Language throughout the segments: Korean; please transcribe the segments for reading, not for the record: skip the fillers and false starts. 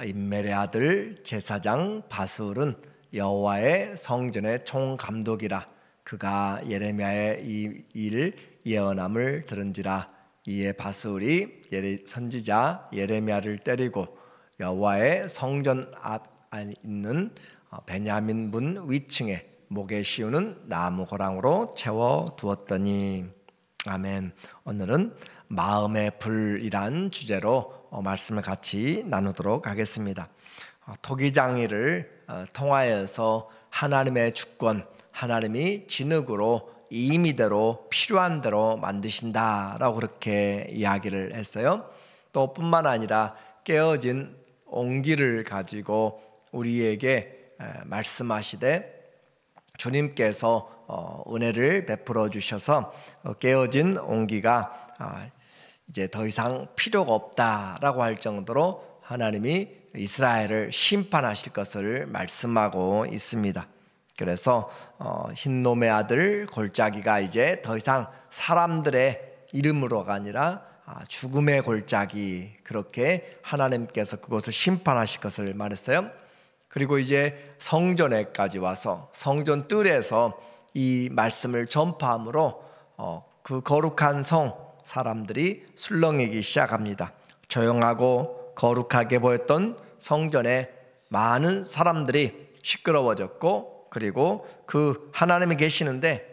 임멜의 아들 제사장 바술은 여호와의 성전의 총감독이라. 그가 예레미야의 이 일 예언함을 들은지라. 이에 바술이 선지자 예레미야를 때리고 여호와의 성전 앞에 있는 베냐민 문 위층에 목에 씌우는 나무 고랑으로 채워 두었더니. 아멘. 오늘은 마음의 불이란 주제로 말씀을 같이 나누도록 하겠습니다. 토기장이를 통하여서 하나님의 주권, 하나님이 진흙으로 임의대로 필요한 대로 만드신다라고 그렇게 이야기를 했어요. 또 뿐만 아니라 깨어진 옹기를 가지고 우리에게 말씀하시되 주님께서 은혜를 베풀어 주셔서 깨어진 옹기가 이제 더 이상 필요가 없다라고 할 정도로 하나님이 이스라엘을 심판하실 것을 말씀하고 있습니다. 그래서 흰놈의 아들 골짜기가 이제 더 이상 사람들의 이름으로가 아니라 죽음의 골짜기, 그렇게 하나님께서 그것을 심판하실 것을 말했어요. 그리고 이제 성전에까지 와서 성전 뜰에서 이 말씀을 전파함으로 그 거룩한 성 사람들이 술렁이기 시작합니다. 조용하고 거룩하게 보였던 성전에 많은 사람들이 시끄러워졌고, 그리고 그 하나님이 계시는데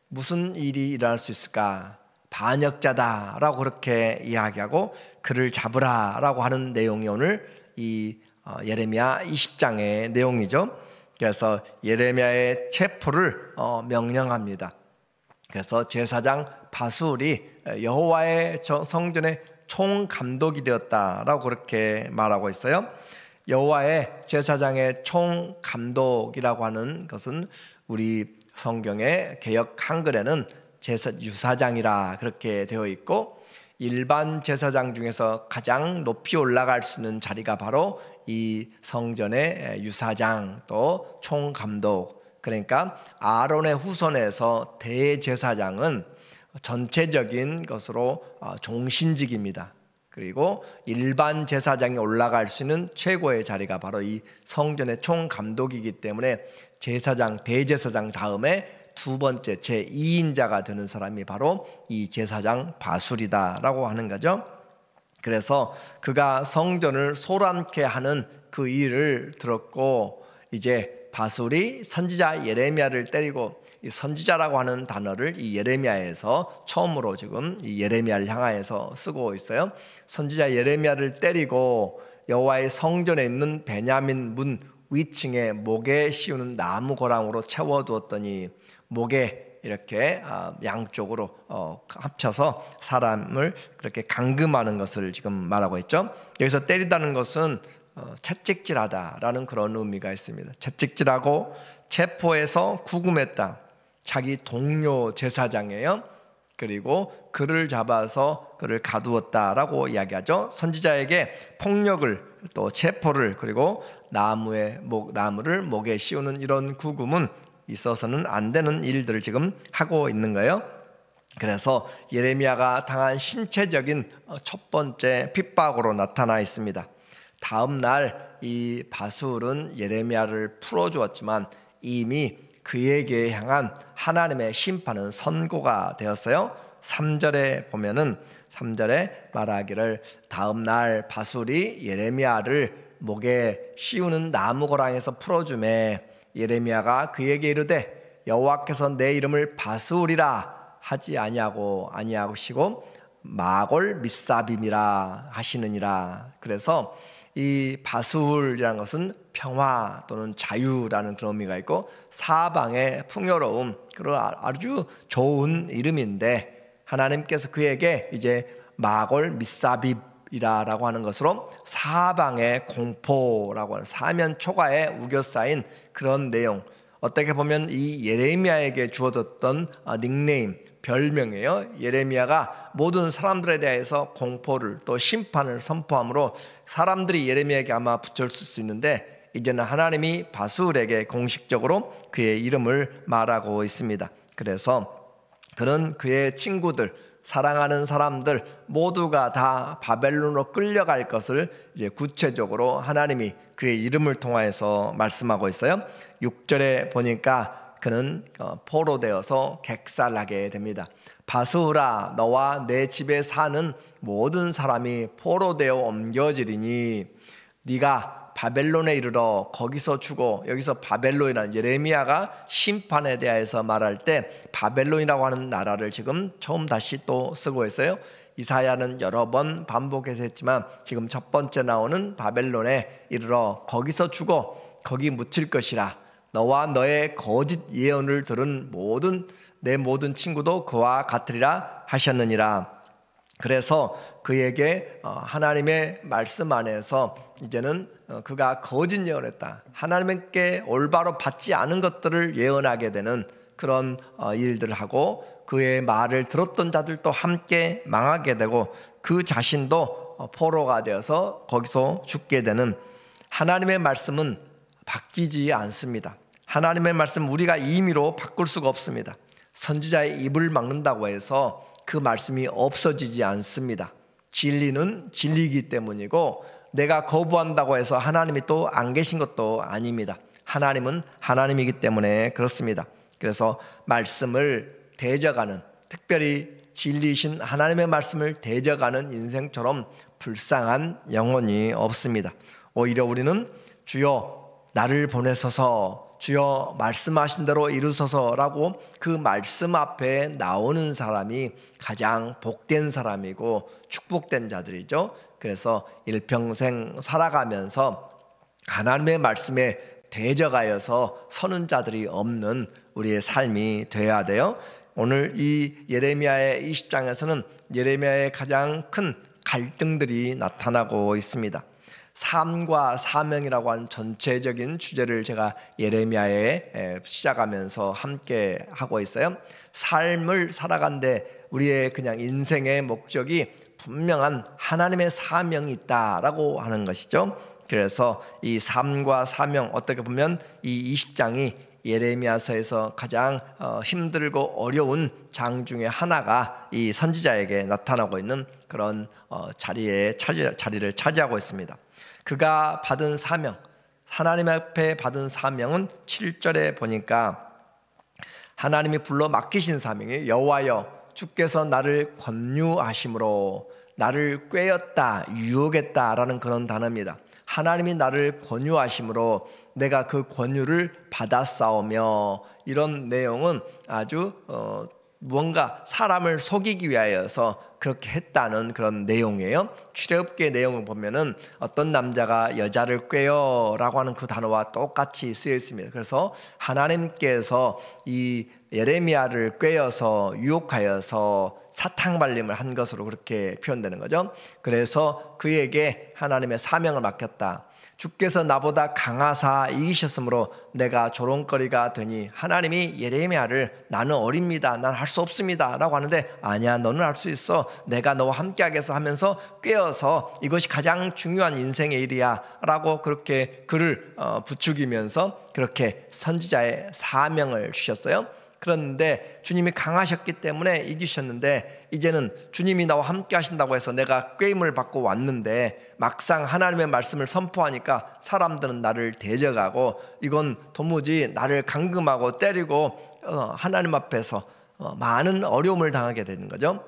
무슨 일이 일어날 수 있을까? 반역자다라고 그렇게 이야기하고 그를 잡으라라고 하는 내용이 오늘 이 예레미야 20장의 내용이죠. 그래서 예레미야의 체포를 명령합니다. 그래서 제사장 바술이 여호와의 성전의 총감독이 되었다라고 그렇게 말하고 있어요. 여호와의 제사장의 총감독이라고 하는 것은 우리 성경의 개역 한글에는 유사장이라 그렇게 되어 있고, 일반 제사장 중에서 가장 높이 올라갈 수 있는 자리가 바로 이 성전의 유사장, 또 총감독. 그러니까 아론의 후손에서 대제사장은 전체적인 것으로 종신직입니다. 그리고 일반 제사장이 올라갈 수 있는 최고의 자리가 바로 이 성전의 총감독이기 때문에 제사장, 대제사장 다음에 두 번째 제2인자가 되는 사람이 바로 이 제사장 바술이다라고 하는 거죠. 그래서 그가 성전을 소란케 하는 그 일을 들었고, 이제 바술이 선지자 예레미야를 때리고, 이 선지자라고 하는 단어를 이 예레미야에서 처음으로 지금 이 예레미야를 향하여서 쓰고 있어요. 선지자 예레미야를 때리고 여호와의 성전에 있는 베냐민 문 위층에 목에 씌우는 나무 고랑으로 채워두었더니, 목에 이렇게 양쪽으로 합쳐서 사람을 그렇게 감금하는 것을 지금 말하고 있죠. 여기서 때리다는 것은 채찍질하다라는 그런 의미가 있습니다. 채찍질하고 체포해서 구금했다. 자기 동료 제사장이에요. 그리고 그를 잡아서 그를 가두었다라고 이야기하죠. 선지자에게 폭력을, 또 체포를, 그리고 나무를 목에 씌우는 이런 구금은 있어서는 안 되는 일들을 지금 하고 있는 거예요. 그래서 예레미야가 당한 신체적인 첫 번째 핍박으로 나타나 있습니다. 다음 날 이 바술은 예레미야를 풀어주었지만 이미 그에게 향한 하나님의 심판은 선고가 되었어요. 3절에 보면은 3절에 말하기를, 다음 날 바술이 예레미야를 목에 씌우는 나무 고랑에서 풀어주매 예레미야가 그에게 이르되 여호와께서 내 이름을 바술이라 하지 아니하시고 마골 미사빔이라 하시느니라. 그래서 이 바술이라는 것은 평화 또는 자유라는 그런 의미가 있고, 사방의 풍요로움, 그런 아주 좋은 이름인데, 하나님께서 그에게 이제 마골 미사빔이라고 하는 것으로 사방의 공포라고 하는 사면 초가에 우겨싸인 그런 내용, 어떻게 보면 이 예레미야에게 주어졌던 닉네임, 별명이에요. 예레미야가 모든 사람들에 대해서 공포를, 또 심판을 선포함으로 사람들이 예레미야에게 아마 붙였을 수 있는데, 이제는 하나님이 바술에게 공식적으로 그의 이름을 말하고 있습니다. 그래서 그는 그의 친구들, 사랑하는 사람들 모두가 다 바벨론으로 끌려갈 것을 이제 구체적으로 하나님이 그의 이름을 통하여서 말씀하고 있어요. 6절에 보니까 그는 포로되어서 객살하게 됩니다. 바스후라, 너와 내 집에 사는 모든 사람이 포로되어 옮겨지리니 네가 바벨론에 이르러 거기서 죽어. 여기서 바벨론이라는, 예레미야가 심판에 대해서 말할 때 바벨론이라고 하는 나라를 지금 처음 다시 또 쓰고 있어요. 이사야는 여러 번 반복해서 했지만 지금 첫 번째 나오는 바벨론에 이르러 거기서 죽어 거기 묻힐 것이라. 너와 너의 거짓 예언을 들은 내 모든 친구도 그와 같으리라 하셨느니라. 그래서 그에게 하나님의 말씀 안에서 이제는 그가 거짓 예언했다, 하나님께 올바로 받지 않은 것들을 예언하게 되는 그런 일들을 하고, 그의 말을 들었던 자들도 함께 망하게 되고 그 자신도 포로가 되어서 거기서 죽게 되는, 하나님의 말씀은 바뀌지 않습니다. 하나님의 말씀 우리가 임의로 바꿀 수가 없습니다. 선지자의 입을 막는다고 해서 그 말씀이 없어지지 않습니다. 진리는 진리이기 때문이고, 내가 거부한다고 해서 하나님이 또 안 계신 것도 아닙니다. 하나님은 하나님이기 때문에 그렇습니다. 그래서 말씀을 대적하는, 특별히 진리이신 하나님의 말씀을 대적하는 인생처럼 불쌍한 영혼이 없습니다. 오히려 우리는 주여 나를 보내소서, 주여 말씀하신 대로 이루소서라고 그 말씀 앞에 나오는 사람이 가장 복된 사람이고 축복된 자들이죠. 그래서 일평생 살아가면서 하나님의 말씀에 대적하여서 서는 자들이 없는 우리의 삶이 되어야 돼요. 오늘 이 예레미야의 20장에서는 예레미야의 가장 큰 갈등들이 나타나고 있습니다. 삶과 사명이라고 하는 전체적인 주제를 제가 예레미야에 시작하면서 함께 하고 있어요. 삶을 살아간데 우리의 그냥 인생의 목적이 분명한 하나님의 사명이 있다라고 하는 것이죠. 그래서 이 삶과 사명, 어떻게 보면 이 20장이 예레미야서에서 가장 힘들고 어려운 장 중에 하나가 이 선지자에게 나타나고 있는 그런 자리를 차지하고 있습니다. 그가 받은 사명, 하나님 앞에 받은 사명은 7절에 보니까 하나님이 불러 맡기신 사명이 여호와여 주께서 나를 권유하심으로 나를 꾀었다, 유혹했다라는 그런 단어입니다. 하나님이 나를 권유하심으로 내가 그 권유를 받았사오며, 이런 내용은 아주 무언가 사람을 속이기 위하여서 그렇게 했다는 그런 내용이에요. 출애굽기의 내용을 보면은 어떤 남자가 여자를 꾀어라고 하는 그 단어와 똑같이 쓰여 있습니다. 그래서 하나님께서 이 예레미야를 꾀어서 유혹하여서 사탕발림을 한 것으로 그렇게 표현되는 거죠. 그래서 그에게 하나님의 사명을 맡겼다. 주께서 나보다 강하사 이기셨으므로 내가 조롱거리가 되니, 하나님이 예레미야를 나는 어립니다, 난 할 수 없습니다 라고 하는데, 아니야 너는 할 수 있어, 내가 너와 함께 하겠어 하면서 꿰어서 이것이 가장 중요한 인생의 일이야 라고 그렇게 그를 부추기면서 그렇게 선지자의 사명을 주셨어요. 그런데 주님이 강하셨기 때문에 이기셨는데, 이제는 주님이 나와 함께 하신다고 해서 내가 꾀임을 받고 왔는데 막상 하나님의 말씀을 선포하니까 사람들은 나를 대적하고 이건 도무지 나를 감금하고 때리고 하나님 앞에서 많은 어려움을 당하게 되는 거죠.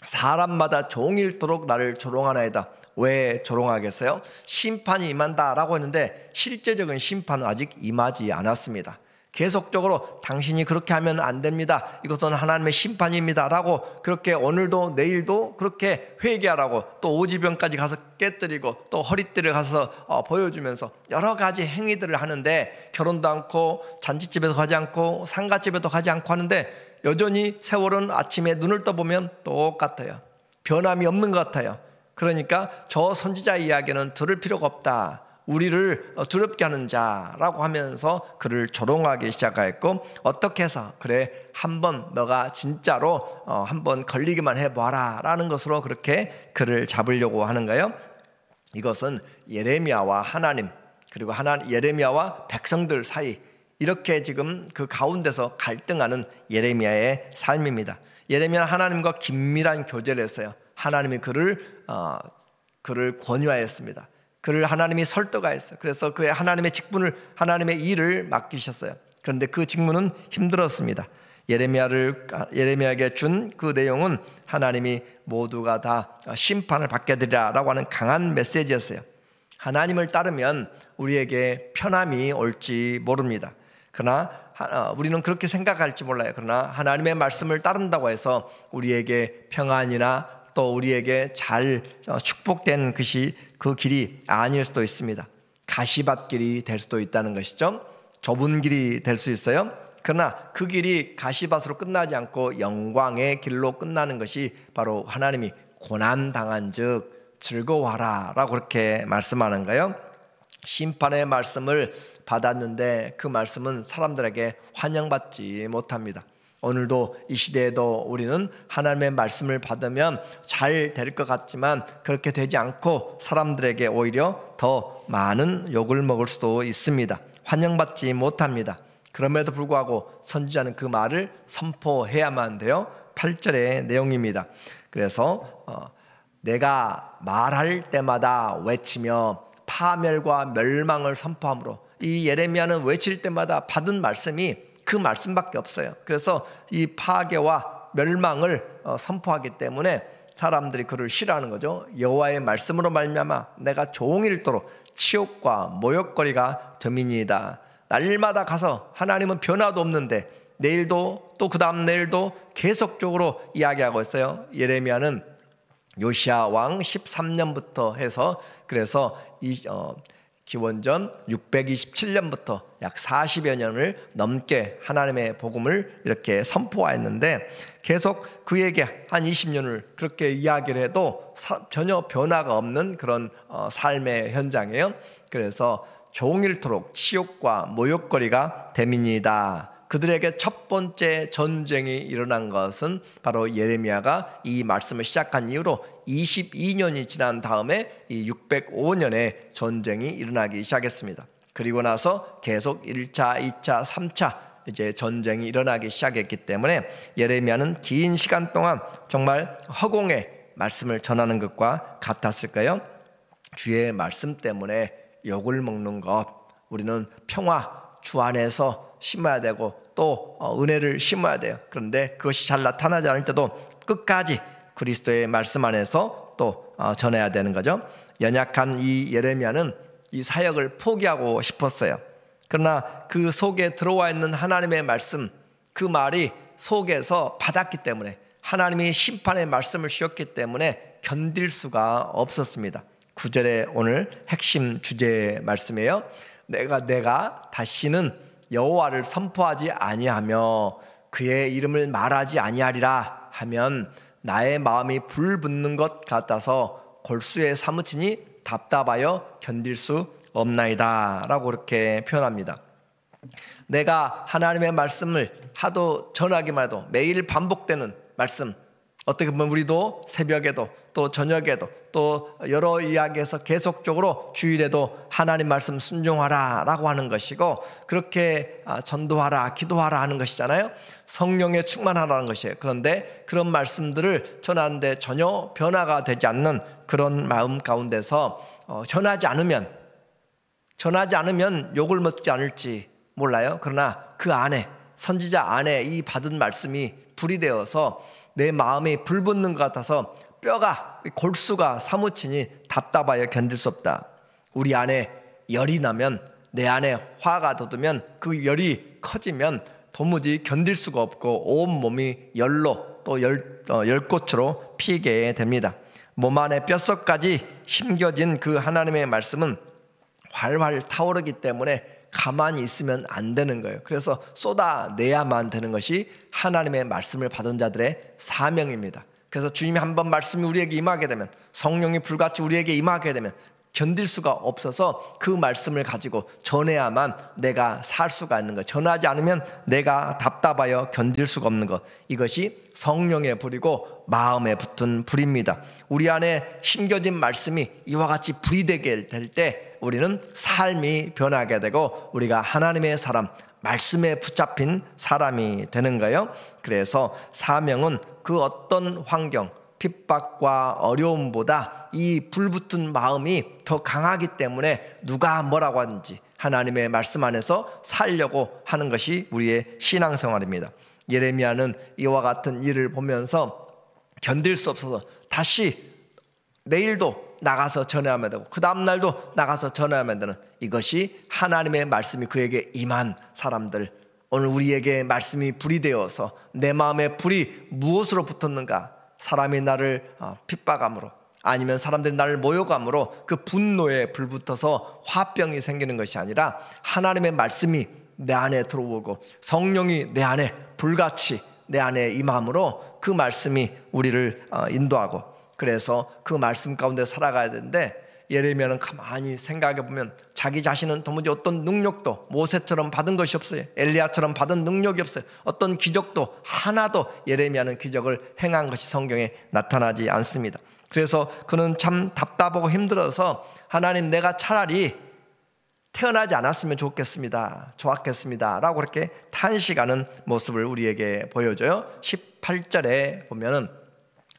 사람마다 종일토록 나를 조롱하나이다. 왜 조롱하겠어요? 심판이 임한다라고 했는데 실제적인 심판은 아직 임하지 않았습니다. 계속적으로 당신이 그렇게 하면 안 됩니다, 이것은 하나님의 심판입니다 라고 그렇게 오늘도 내일도 그렇게 회개하라고, 또 오지병까지 가서 깨뜨리고 또 허리띠를 가서 보여주면서 여러 가지 행위들을 하는데, 결혼도 않고 잔치집에도 가지 않고 상가집에도 가지 않고 하는데 여전히 세월은 아침에 눈을 떠보면 똑같아요. 변함이 없는 것 같아요. 그러니까 저 선지자의 이야기는 들을 필요가 없다, 우리를 두렵게 하는 자라고 하면서 그를 조롱하기 시작했고, 어떻게 해서 그래 한번 너가 진짜로 한번 걸리기만 해봐라 라는 것으로 그렇게 그를 잡으려고 하는 거예요. 이것은 예레미야와 하나님, 그리고 예레미야와 백성들 사이, 이렇게 지금 그 가운데서 갈등하는 예레미야의 삶입니다. 예레미야는 하나님과 긴밀한 교제를 했어요. 하나님이 그를 권유하였습니다. 그를 하나님이 설득하였어요. 그래서 그의 하나님의 직분을, 하나님의 일을 맡기셨어요. 그런데 그 직무는 힘들었습니다. 예레미야에게 준 그 내용은 하나님이 모두가 다 심판을 받게 되리라라고 하는 강한 메시지였어요. 하나님을 따르면 우리에게 편함이 올지 모릅니다. 그러나 우리는 그렇게 생각할지 몰라요. 그러나 하나님의 말씀을 따른다고 해서 우리에게 평안이나 또 우리에게 잘 축복된 그 길이 아닐 수도 있습니다. 가시밭길이 될 수도 있다는 것이죠. 좁은 길이 될 수 있어요. 그러나 그 길이 가시밭으로 끝나지 않고 영광의 길로 끝나는 것이 바로 하나님이 고난당한 즉 즐거워하라 라고 그렇게 말씀하는 거예요. 심판의 말씀을 받았는데 그 말씀은 사람들에게 환영받지 못합니다. 오늘도 이 시대에도 우리는 하나님의 말씀을 받으면 잘 될 것 같지만 그렇게 되지 않고 사람들에게 오히려 더 많은 욕을 먹을 수도 있습니다. 환영받지 못합니다. 그럼에도 불구하고 선지자는 그 말을 선포해야만 돼요. 8절의 내용입니다. 그래서 내가 말할 때마다 외치며 파멸과 멸망을 선포함으로, 이 예레미야는 외칠 때마다 받은 말씀이 그 말씀밖에 없어요. 그래서 이 파괴와 멸망을 선포하기 때문에 사람들이 그를 싫어하는 거죠. 여호와의 말씀으로 말미암아 내가 종일토록 치욕과 모욕거리가 됨이니이다. 날마다 가서 하나님은 변화도 없는데 내일도 또 그 다음 내일도 계속적으로 이야기하고 있어요. 예레미야는 요시야 왕 13년부터 해서 그래서 기원전 627년부터 약 40여 년을 넘게 하나님의 복음을 이렇게 선포하였는데 계속 그에게 한 20년을 그렇게 이야기를 해도 전혀 변화가 없는 그런 삶의 현장이에요. 그래서 종일토록 치욕과 모욕거리가 됨이니이다. 그들에게 첫 번째 전쟁이 일어난 것은 바로 예레미야가 이 말씀을 시작한 이후로 22년이 지난 다음에 이 605년에 전쟁이 일어나기 시작했습니다. 그리고 나서 계속 1차, 2차, 3차 이제 전쟁이 일어나기 시작했기 때문에 예레미야는 긴 시간 동안 정말 허공의 말씀을 전하는 것과 같았을까요? 주의 말씀 때문에 욕을 먹는 것, 우리는 평화 주 안에서 심어야 되고 또 은혜를 심어야 돼요. 그런데 그것이 잘 나타나지 않을 때도 끝까지 그리스도의 말씀 안에서 또 전해야 되는 거죠. 연약한 이 예레미야는 이 사역을 포기하고 싶었어요. 그러나 그 속에 들어와 있는 하나님의 말씀, 그 말이 속에서 받았기 때문에, 하나님이 심판의 말씀을 주셨기 때문에 견딜 수가 없었습니다. 9절의 오늘 핵심 주제의 말씀이에요. 내가 다시는 여호와를 선포하지 아니하며 그의 이름을 말하지 아니하리라 하면 나의 마음이 불붙는 것 같아서 골수에 사무치니 답답하여 견딜 수 없나이다 라고 그렇게 표현합니다. 내가 하나님의 말씀을 하도 전하기만 해도 매일 반복되는 말씀, 어떻게 보면 우리도 새벽에도 또 저녁에도 또 여러 이야기에서 계속적으로 주일에도 하나님 말씀 순종하라 라고 하는 것이고, 그렇게 전도하라 기도하라 하는 것이잖아요. 성령에 충만하라는 것이에요. 그런데 그런 말씀들을 전하는데 전혀 변화가 되지 않는 그런 마음 가운데서 전하지 않으면 욕을 먹지 않을지 몰라요. 그러나 그 안에, 선지자 안에 이 받은 말씀이 불이 되어서 내 마음이 불붙는 것 같아서 뼈가, 골수가 사무치니 답답하여 견딜 수 없다. 우리 안에 열이 나면, 내 안에 화가 돋으면, 그 열이 커지면 도무지 견딜 수가 없고 온 몸이 열로 또 열꽃으로 피게 됩니다. 몸 안에 뼛속까지 심겨진 그 하나님의 말씀은 활활 타오르기 때문에 가만히 있으면 안 되는 거예요. 그래서 쏟아내야만 되는 것이 하나님의 말씀을 받은 자들의 사명입니다. 그래서 주님이 한번 말씀이 우리에게 임하게 되면, 성령이 불같이 우리에게 임하게 되면 견딜 수가 없어서 그 말씀을 가지고 전해야만 내가 살 수가 있는 것, 전하지 않으면 내가 답답하여 견딜 수가 없는 것, 이것이 성령의 불이고 마음에 붙은 불입니다. 우리 안에 심겨진 말씀이 이와 같이 불이 되게 될 때 우리는 삶이 변하게 되고 우리가 하나님의 사람, 말씀에 붙잡힌 사람이 되는 거예요. 그래서 사명은 그 어떤 환경, 핍박과 어려움보다 이 불붙은 마음이 더 강하기 때문에 누가 뭐라고 하는지 하나님의 말씀 안에서 살려고 하는 것이 우리의 신앙생활입니다. 예레미야는 이와 같은 일을 보면서 견딜 수 없어서 다시 내일도 나가서 전해야만 되고 그 다음날도 나가서 전해야만 되는, 이것이 하나님의 말씀이 그에게 임한 사람들, 오늘 우리에게 말씀이 불이 되어서 내 마음에 불이 무엇으로 붙었는가? 사람이 나를 핍박함으로, 아니면 사람들이 나를 모욕함으로 그 분노에 불붙어서 화병이 생기는 것이 아니라 하나님의 말씀이 내 안에 들어오고 성령이 내 안에 불같이 내 안에 임함으로 그 말씀이 우리를 인도하고, 그래서 그 말씀 가운데 살아가야 되는데, 예레미야는 가만히 생각해 보면 자기 자신은 도무지 어떤 능력도 모세처럼 받은 것이 없어요. 엘리야처럼 받은 능력이 없어요. 어떤 기적도 하나도 예레미야는 기적을 행한 것이 성경에 나타나지 않습니다. 그래서 그는 참 답답하고 힘들어서 하나님, 내가 차라리 태어나지 않았으면 좋았겠습니다 라고 그렇게 탄식하는 모습을 우리에게 보여줘요. 18절에 보면은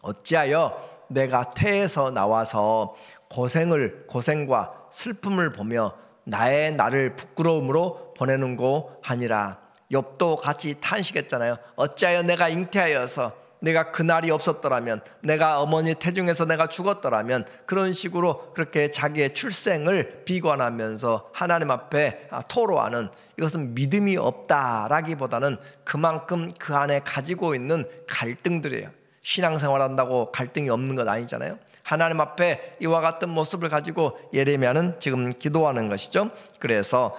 어찌하여 내가 태에서 나와서 고생과 슬픔을 보며 나를 부끄러움으로 보내는고 하니라. 욥도 같이 탄식했잖아요. 어찌하여 내가 잉태하여서, 내가 그날이 없었더라면, 내가 어머니 태중에서 내가 죽었더라면, 그런 식으로 그렇게 자기의 출생을 비관하면서 하나님 앞에 토로하는, 이것은 믿음이 없다라기보다는 그만큼 그 안에 가지고 있는 갈등들이에요. 신앙생활한다고 갈등이 없는 건 아니잖아요. 하나님 앞에 이와 같은 모습을 가지고 예레미야는 지금 기도하는 것이죠. 그래서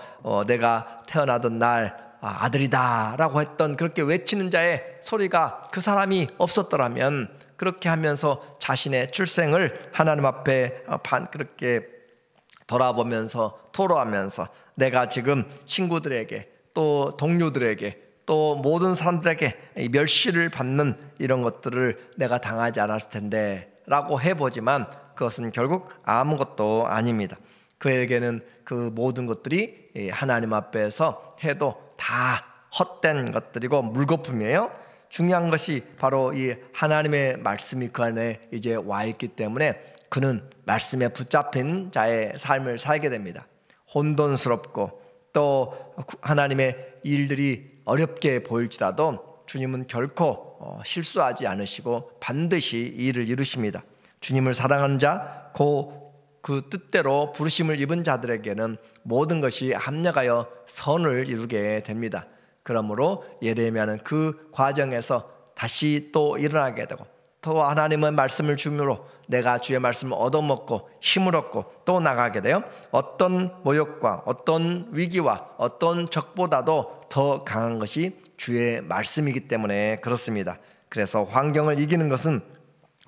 내가 태어나던 날 아들이다 라고 했던, 그렇게 외치는 자의 소리가 그 사람이 없었더라면, 그렇게 하면서 자신의 출생을 하나님 앞에 그렇게 돌아보면서 토로하면서, 내가 지금 친구들에게 또 동료들에게 또 모든 사람들에게 멸시를 받는 이런 것들을 내가 당하지 않았을 텐데 라고 해보지만 그것은 결국 아무것도 아닙니다. 그에게는 그 모든 것들이 하나님 앞에서 해도 다 헛된 것들이고 물거품이에요. 중요한 것이 바로 이 하나님의 말씀이 그 안에 이제 와 있기 때문에 그는 말씀에 붙잡힌 자의 삶을 살게 됩니다. 혼돈스럽고 또 하나님의 일들이 어렵게 보일지라도 주님은 결코 실수하지 않으시고 반드시 일을 이루십니다. 주님을 사랑하는 자, 그 뜻대로 부르심을 입은 자들에게는 모든 것이 합력하여 선을 이루게 됩니다. 그러므로 예레미야는 그 과정에서 다시 또 일어나게 되고, 또 하나님의 말씀을 주므로 내가 주의 말씀을 얻어먹고 힘을 얻고 또 나가게 돼요. 어떤 모욕과 어떤 위기와 어떤 적보다도 더 강한 것이 주의 말씀이기 때문에 그렇습니다. 그래서 환경을 이기는 것은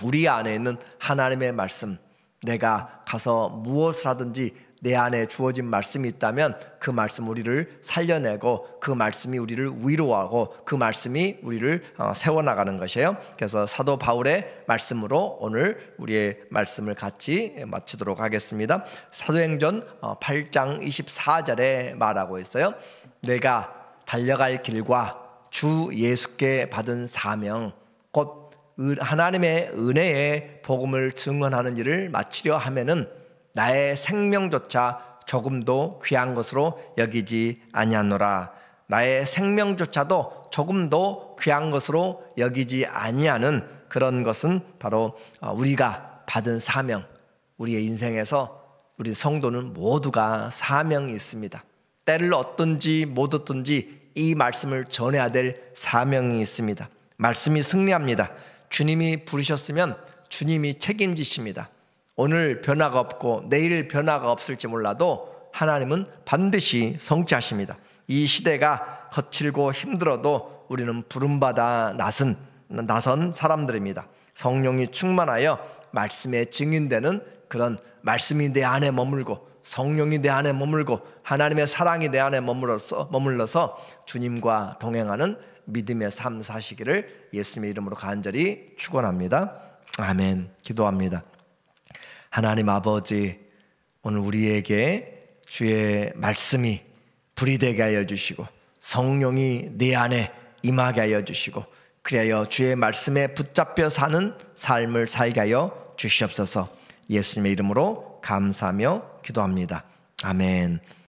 우리 안에 있는 하나님의 말씀, 내가 가서 무엇을 하든지 내 안에 주어진 말씀이 있다면 그 말씀 우리를 살려내고 그 말씀이 우리를 위로하고 그 말씀이 우리를 세워나가는 것이에요. 그래서 사도 바울의 말씀으로 오늘 우리의 말씀을 같이 마치도록 하겠습니다. 사도행전 8장 24절에 말하고 있어요. 내가 달려갈 길과 주 예수께 받은 사명, 곧 하나님의 은혜의 복음을 증언하는 일을 마치려 하면은 나의 생명조차 조금도 귀한 것으로 여기지 아니하노라. 나의 생명조차도 조금도 귀한 것으로 여기지 아니하는 그런 것은 바로 우리가 받은 사명. 우리의 인생에서 우리 성도는 모두가 사명이 있습니다. 때를 얻든지 못 얻든지 이 말씀을 전해야 될 사명이 있습니다. 말씀이 승리합니다. 주님이 부르셨으면 주님이 책임지십니다. 오늘 변화가 없고 내일 변화가 없을지 몰라도 하나님은 반드시 성취하십니다. 이 시대가 거칠고 힘들어도 우리는 부름받아 나선 사람들입니다. 성령이 충만하여 말씀에 증인되는 그런, 말씀이 내 안에 머물고 성령이 내 안에 머물고 하나님의 사랑이 내 안에 머물러서 주님과 동행하는 믿음의 삶 사시기를 예수님의 이름으로 간절히 축원합니다. 아멘. 기도합니다. 하나님 아버지, 오늘 우리에게 주의 말씀이 불이 되게 하여 주시고 성령이 내 안에 임하게 하여 주시고 그리하여 주의 말씀에 붙잡혀 사는 삶을 살게 하여 주시옵소서. 예수님의 이름으로 감사하며 기도합니다. 아멘.